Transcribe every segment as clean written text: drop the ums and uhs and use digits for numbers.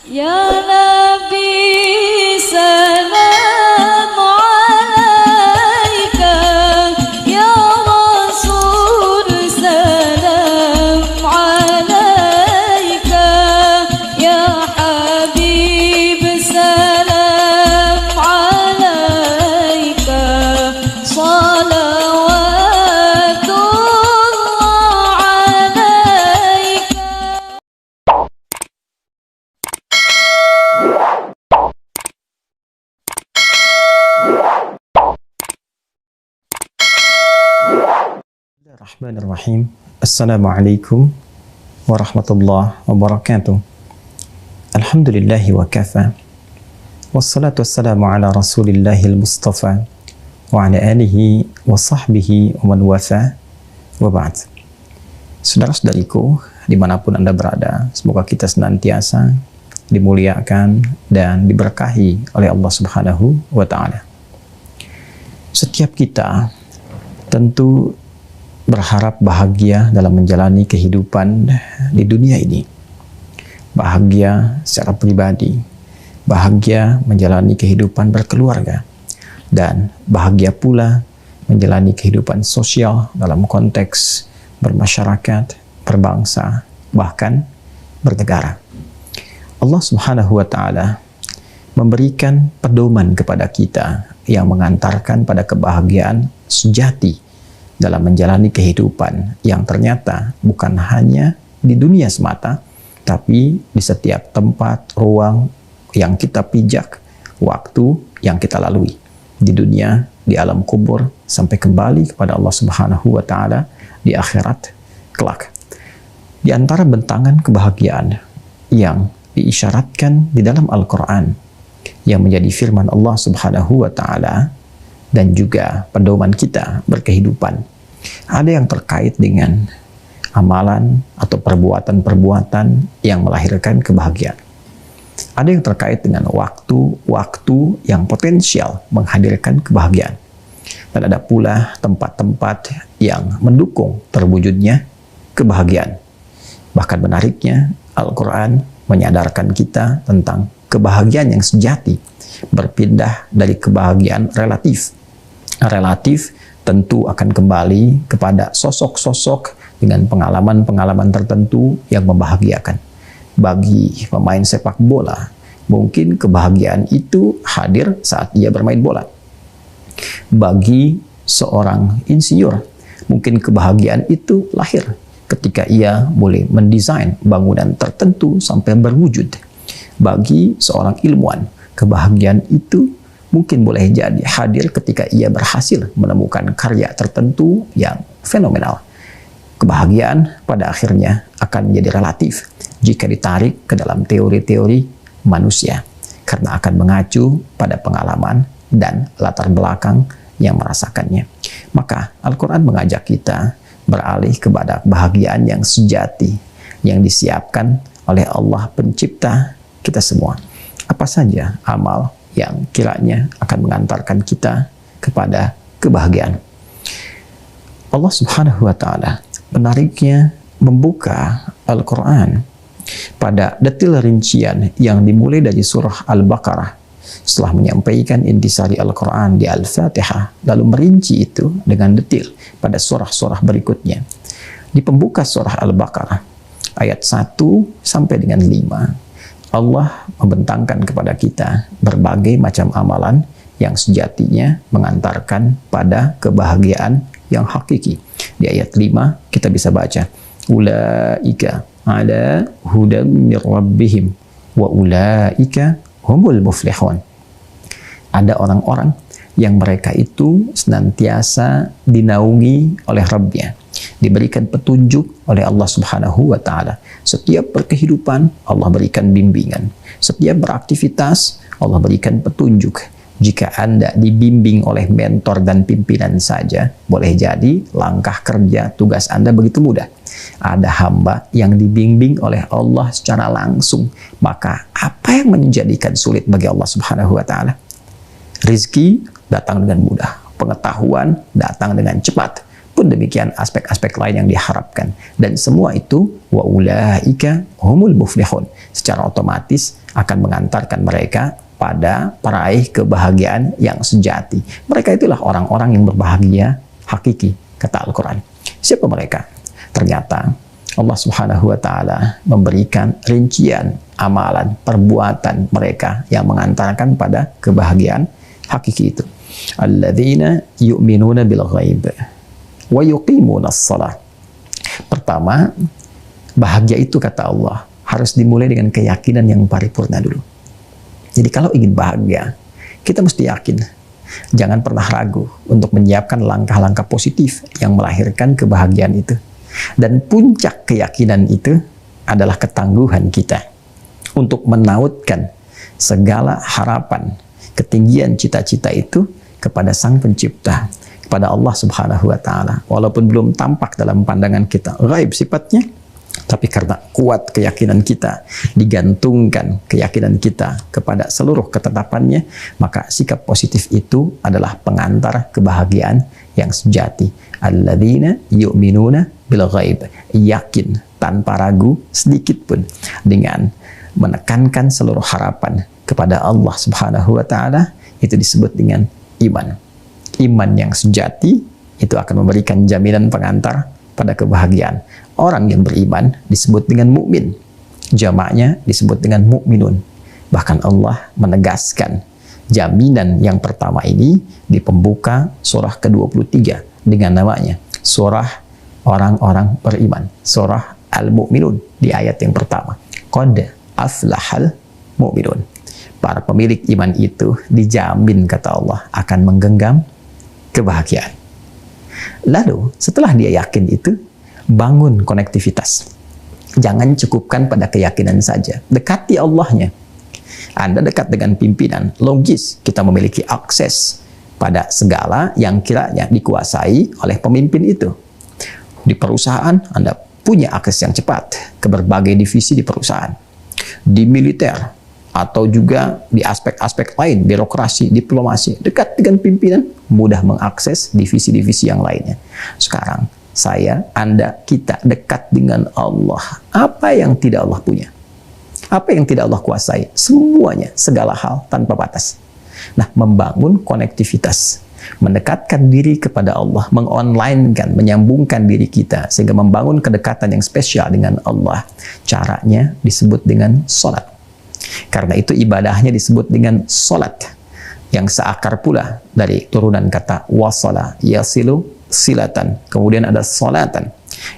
Ya Nabi salam alaika, Ya Rasul salam alaika, Ya Habib salam alaika, salawatullah alaika. Bismillahirrahmanirrahim. Assalamualaikum warahmatullahi wabarakatuh. Alhamdulillahi wa kafa. Wassalatu wassalamu ala rasulillahil mustafa wa ala alihi wa sahbihi wa man wafa wa ba'd. Saudara-saudariku dimanapun Anda berada, semoga kita senantiasa dimuliakan dan diberkahi oleh Allah Subhanahu wa ta'ala. Setiap kita tentu berharap bahagia dalam menjalani kehidupan di dunia ini. Bahagia secara pribadi, bahagia menjalani kehidupan berkeluarga, dan bahagia pula menjalani kehidupan sosial dalam konteks bermasyarakat, berbangsa, bahkan bernegara. Allah Subhanahu wa ta'ala memberikan pedoman kepada kita yang mengantarkan pada kebahagiaan sejati dalam menjalani kehidupan yang ternyata bukan hanya di dunia semata, tapi di setiap tempat, ruang yang kita pijak, waktu yang kita lalui di dunia, di alam kubur, sampai kembali kepada Allah Subhanahu wa ta'ala di akhirat kelak. Di antara bentangan kebahagiaan yang diisyaratkan di dalam Al-Quran, yang menjadi firman Allah Subhanahu wa ta'ala dan juga pedoman kita berkehidupan, ada yang terkait dengan amalan atau perbuatan-perbuatan yang melahirkan kebahagiaan. Ada yang terkait dengan waktu-waktu yang potensial menghadirkan kebahagiaan. Dan ada pula tempat-tempat yang mendukung terwujudnya kebahagiaan. Bahkan menariknya, Al-Quran menyadarkan kita tentang kebahagiaan yang sejati, berpindah dari kebahagiaan relatif. Relatif tentu akan kembali kepada sosok-sosok dengan pengalaman-pengalaman tertentu yang membahagiakan. Bagi pemain sepak bola, mungkin kebahagiaan itu hadir saat ia bermain bola. Bagi seorang insinyur, mungkin kebahagiaan itu lahir ketika ia boleh mendesain bangunan tertentu sampai berwujud. Bagi seorang ilmuwan, kebahagiaan itu mungkin boleh jadi hadir ketika ia berhasil menemukan karya tertentu yang fenomenal. Kebahagiaan pada akhirnya akan menjadi relatif jika ditarik ke dalam teori-teori manusia, karena akan mengacu pada pengalaman dan latar belakang yang merasakannya. Maka Al-Quran mengajak kita beralih kepada kebahagiaan yang sejati, yang disiapkan oleh Allah pencipta kita semua. Apa saja amal yang kiranya akan mengantarkan kita kepada kebahagiaan. Allah Subhanahu wa ta'ala menariknya membuka Al-Quran pada detil rincian yang dimulai dari surah Al-Baqarah. Setelah menyampaikan intisari Al-Quran di Al-Fatihah, lalu merinci itu dengan detil pada surah-surah berikutnya. Di pembuka surah Al-Baqarah ayat 1 sampai dengan 5, Allah membentangkan kepada kita berbagai macam amalan yang sejatinya mengantarkan pada kebahagiaan yang hakiki. Di ayat 5 kita bisa baca, ulaika ala hudam mir rabbihim wa ulaika humul muflihun. Ada orang-orang yang mereka itu senantiasa dinaungi oleh Rabbnya, diberikan petunjuk oleh Allah Subhanahu wa ta'ala. Setiap berkehidupan Allah berikan bimbingan. Setiap beraktivitas Allah berikan petunjuk. Jika Anda dibimbing oleh mentor dan pimpinan saja, boleh jadi langkah kerja tugas Anda begitu mudah. Ada hamba yang dibimbing oleh Allah secara langsung, maka apa yang menjadikan sulit bagi Allah Subhanahu wa ta'ala? Rizki datang dengan mudah, pengetahuan datang dengan cepat, pun demikian aspek-aspek lain yang diharapkan. Dan semua itu wa ulaika humul muflihun, secara otomatis akan mengantarkan mereka pada peraih kebahagiaan yang sejati. Mereka itulah orang-orang yang berbahagia hakiki, kata Al-Quran. Siapa mereka? Ternyata Allah Subhanahu wa Ta'ala memberikan rincian amalan, perbuatan mereka yang mengantarkan pada kebahagiaan hakiki itu. Alladzina yu'minuna bil ghaib wa yuqimuna as-salat. Pertama, bahagia itu kata Allah harus dimulai dengan keyakinan yang paripurna dulu. Jadi kalau ingin bahagia, kita mesti yakin. Jangan pernah ragu untuk menyiapkan langkah-langkah positif yang melahirkan kebahagiaan itu. Dan puncak keyakinan itu adalah ketangguhan kita untuk menautkan segala harapan, ketinggian cita-cita itu kepada Sang Pencipta, kepada Allah Subhanahu wa Ta'ala. Walaupun belum tampak dalam pandangan kita, gaib sifatnya, tapi karena kuat keyakinan kita, digantungkan keyakinan kita kepada seluruh ketetapannya, maka sikap positif itu adalah pengantar kebahagiaan yang sejati. Alladzina yu'minuna bil ghaib, yakin tanpa ragu sedikit pun dengan menekankan seluruh harapan kepada Allah Subhanahu wa Ta'ala, itu disebut dengan iman. Iman yang sejati itu akan memberikan jaminan pengantar pada kebahagiaan. Orang yang beriman disebut dengan mukmin. Jamaknya disebut dengan mukminun. Bahkan Allah menegaskan jaminan yang pertama ini di pembuka surah ke-23 dengan namanya surah orang-orang beriman, surah Al-Mu'minun di ayat yang pertama. Qad aflahal mu'minun. Para pemilik iman itu dijamin kata Allah akan menggenggam kebahagiaan. Lalu setelah dia yakin itu, bangun konektivitas. Jangan cukupkan pada keyakinan saja. Dekati Allahnya. Anda dekat dengan pimpinan, logis kita memiliki akses pada segala yang kiranya dikuasai oleh pemimpin itu. Di perusahaan, Anda punya akses yang cepat ke berbagai divisi di perusahaan. Di militer, atau juga di aspek-aspek lain, birokrasi, diplomasi, dekat dengan pimpinan, mudah mengakses divisi-divisi yang lainnya. Sekarang, saya, Anda, kita dekat dengan Allah. Apa yang tidak Allah punya? Apa yang tidak Allah kuasai? Semuanya, segala hal tanpa batas. Nah, membangun konektivitas, mendekatkan diri kepada Allah, mengonlinekan, menyambungkan diri kita, sehingga membangun kedekatan yang spesial dengan Allah. Caranya disebut dengan sholat. Karena itu ibadahnya disebut dengan sholat, yang seakar pula dari turunan kata wasala, yasilu, silatan. Kemudian ada sholatan,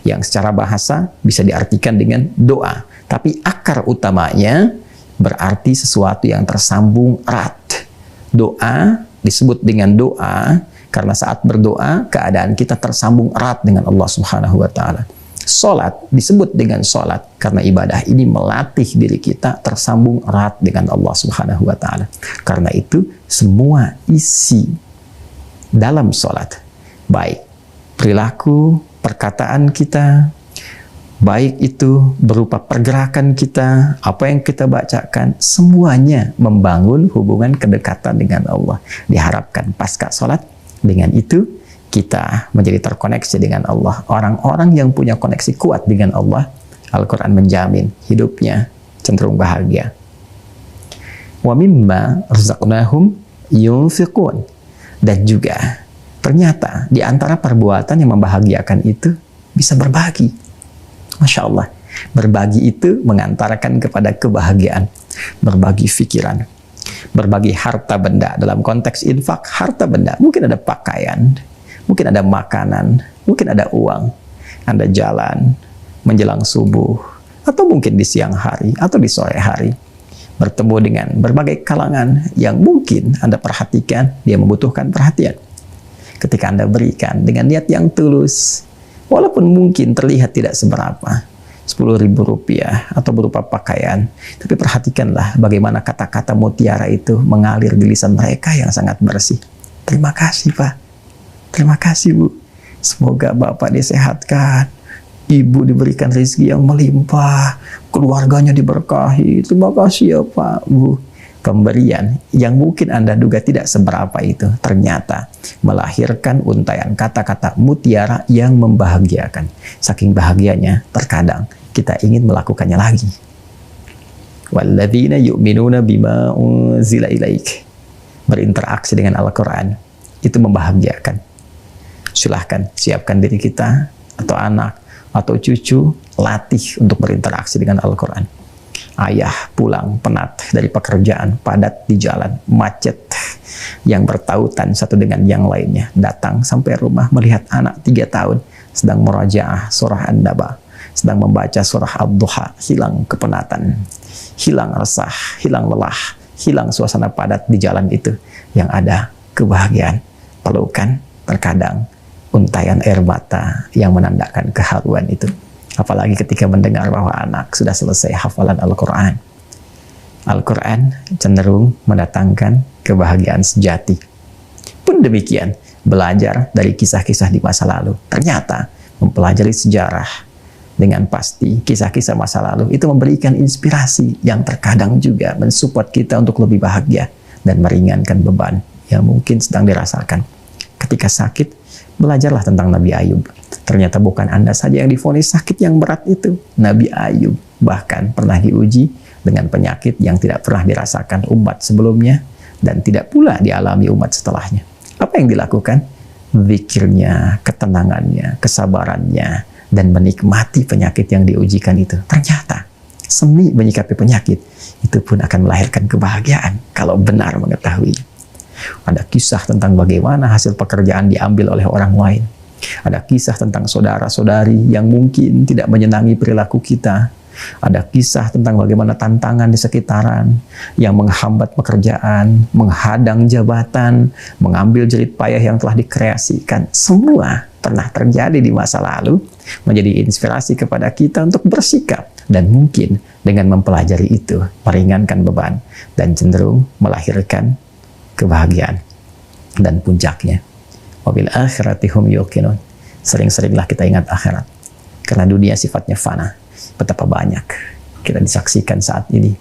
yang secara bahasa bisa diartikan dengan doa. Tapi akar utamanya berarti sesuatu yang tersambung erat. Doa disebut dengan doa karena saat berdoa keadaan kita tersambung erat dengan Allah Subhanahu wa Ta'ala. Salat disebut dengan salat karena ibadah ini melatih diri kita tersambung erat dengan Allah Subhanahu wa Ta'ala. Karena itu semua isi dalam salat, baik perilaku, perkataan kita, baik itu berupa pergerakan kita, apa yang kita bacakan, semuanya membangun hubungan kedekatan dengan Allah. Diharapkan pasca salat, dengan itu kita menjadi terkoneksi dengan Allah. Orang-orang yang punya koneksi kuat dengan Allah, Al-Quran menjamin hidupnya cenderung bahagia. Wa mimma razaqnahum yunfiqun. Dan juga ternyata di antara perbuatan yang membahagiakan itu bisa berbagi. Masya Allah, berbagi itu mengantarkan kepada kebahagiaan. Berbagi pikiran, berbagi harta benda. Dalam konteks infak, harta benda, mungkin ada pakaian, mungkin ada makanan, mungkin ada uang. Anda jalan menjelang subuh, atau mungkin di siang hari, atau di sore hari, bertemu dengan berbagai kalangan yang mungkin Anda perhatikan, dia membutuhkan perhatian. Ketika Anda berikan dengan niat yang tulus, walaupun mungkin terlihat tidak seberapa, Rp10.000 atau berupa pakaian, tapi perhatikanlah bagaimana kata-kata mutiara itu mengalir di lisan mereka yang sangat bersih. Terima kasih Pak, terima kasih Bu, semoga Bapak disehatkan, Ibu diberikan rezeki yang melimpah, keluarganya diberkahi, terima kasih ya Pak Bu. pemberian yang mungkin Anda duga tidak seberapa itu, ternyata melahirkan untaian kata-kata mutiara yang membahagiakan. Saking bahagianya, terkadang kita ingin melakukannya lagi. Walladzina yu'minuna bima unzila ilaik. Berinteraksi dengan Al-Quran, itu membahagiakan. Silahkan siapkan diri kita, atau anak, atau cucu, latih untuk berinteraksi dengan Al-Quran. Ayah pulang penat dari pekerjaan, padat di jalan, macet yang bertautan satu dengan yang lainnya, datang sampai rumah melihat anak 3 tahun sedang murajaah surah An-Naba, sedang membaca surah Ad-Duha, hilang kepenatan, hilang resah, hilang lelah, hilang suasana padat di jalan itu. Yang ada kebahagiaan, pelukan, terkadang untayan air mata yang menandakan keharuan itu. Apalagi ketika mendengar bahwa anak sudah selesai hafalan Al-Quran. Al-Quran cenderung mendatangkan kebahagiaan sejati. Pun demikian, belajar dari kisah-kisah di masa lalu. Ternyata mempelajari sejarah dengan pasti, kisah-kisah masa lalu itu memberikan inspirasi yang terkadang juga mensupport kita untuk lebih bahagia dan meringankan beban yang mungkin sedang dirasakan. Ketika sakit, belajarlah tentang Nabi Ayub. Ternyata bukan Anda saja yang divonis sakit yang berat itu. Nabi Ayub bahkan pernah diuji dengan penyakit yang tidak pernah dirasakan umat sebelumnya dan tidak pula dialami umat setelahnya. Apa yang dilakukan? Zikirnya, ketenangannya, kesabarannya, dan menikmati penyakit yang diujikan itu. Ternyata seni menyikapi penyakit itu pun akan melahirkan kebahagiaan kalau benar mengetahui. Ada kisah tentang bagaimana hasil pekerjaan diambil oleh orang lain. Ada kisah tentang saudara-saudari yang mungkin tidak menyenangi perilaku kita. Ada kisah tentang bagaimana tantangan di sekitaran yang menghambat pekerjaan, menghadang jabatan, mengambil jerit payah yang telah dikreasikan. Semua pernah terjadi di masa lalu, menjadi inspirasi kepada kita untuk bersikap. Dan mungkin dengan mempelajari itu, meringankan beban dan cenderung melahirkan kebahagiaan. Dan puncaknya, wabil akhirati hum yuqinun. Sering-seringlah kita ingat akhirat. Karena dunia sifatnya fana. Betapa banyak kita disaksikan saat ini.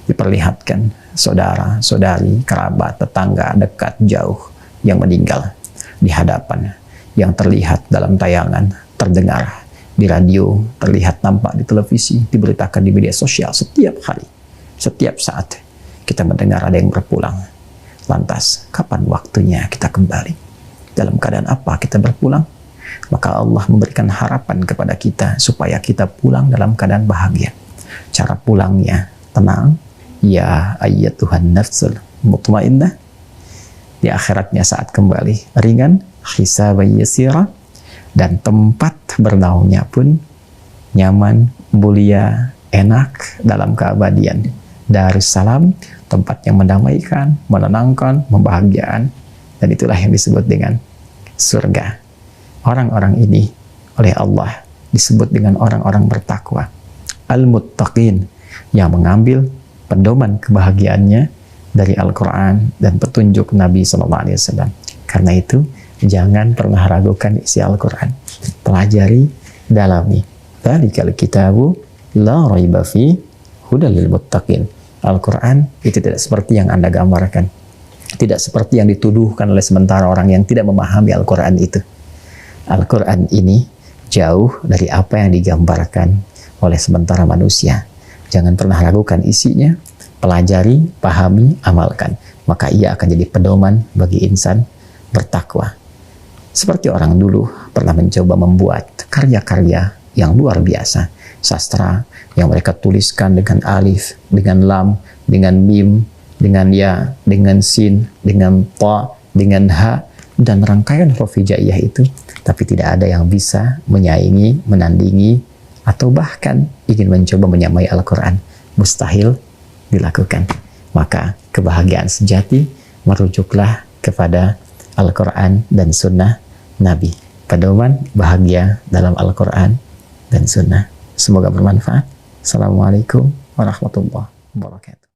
Diperlihatkan saudara, saudari, kerabat, tetangga, dekat, jauh yang meninggal di hadapan. Yang terlihat dalam tayangan, terdengar di radio, terlihat nampak di televisi, diberitakan di media sosial setiap hari. Setiap saat kita mendengar ada yang berpulang. Lantas, kapan waktunya kita kembali? Dalam keadaan apa kita berpulang? Maka Allah memberikan harapan kepada kita supaya kita pulang dalam keadaan bahagia. Cara pulangnya tenang. Ya ayyatuhan nafsul mutmainnah. Di akhiratnya saat kembali ringan, hisaban yasira, dan tempat bernaungnya pun nyaman, mulia, enak dalam keabadian. Darussalam, tempat yang mendamaikan, menenangkan, membahagiakan, dan itulah yang disebut dengan surga. Orang-orang ini oleh Allah disebut dengan orang-orang bertakwa, al-muttaqin, yang mengambil pedoman kebahagiaannya dari Al-Quran dan petunjuk Nabi SAW. Karena itu, jangan pernah ragukan isi Al-Quran. Pelajari, dalami. Dzalikal kitabu la raiba fi hudal lil muttaqin. Al-Quran itu tidak seperti yang Anda gambarkan. Tidak seperti yang dituduhkan oleh sementara orang yang tidak memahami Al-Quran itu. Al-Quran ini jauh dari apa yang digambarkan oleh sementara manusia. Jangan pernah ragukan isinya, pelajari, pahami, amalkan. Maka ia akan jadi pedoman bagi insan bertakwa. Seperti orang dulu pernah mencoba membuat karya-karya yang luar biasa. Sastra yang mereka tuliskan dengan alif, dengan lam, dengan mim, dengan ya, dengan sin, dengan ta, dengan ha, dan rangkaian huruf hijaiyah itu. Tapi tidak ada yang bisa menyaingi, menandingi, atau bahkan ingin mencoba menyamai Al-Quran. Mustahil dilakukan. Maka kebahagiaan sejati merujuklah kepada Al-Quran dan Sunnah Nabi. Pedoman bahagia dalam Al-Quran dan Sunnah. Semoga bermanfaat. Assalamualaikum warahmatullahi wabarakatuh.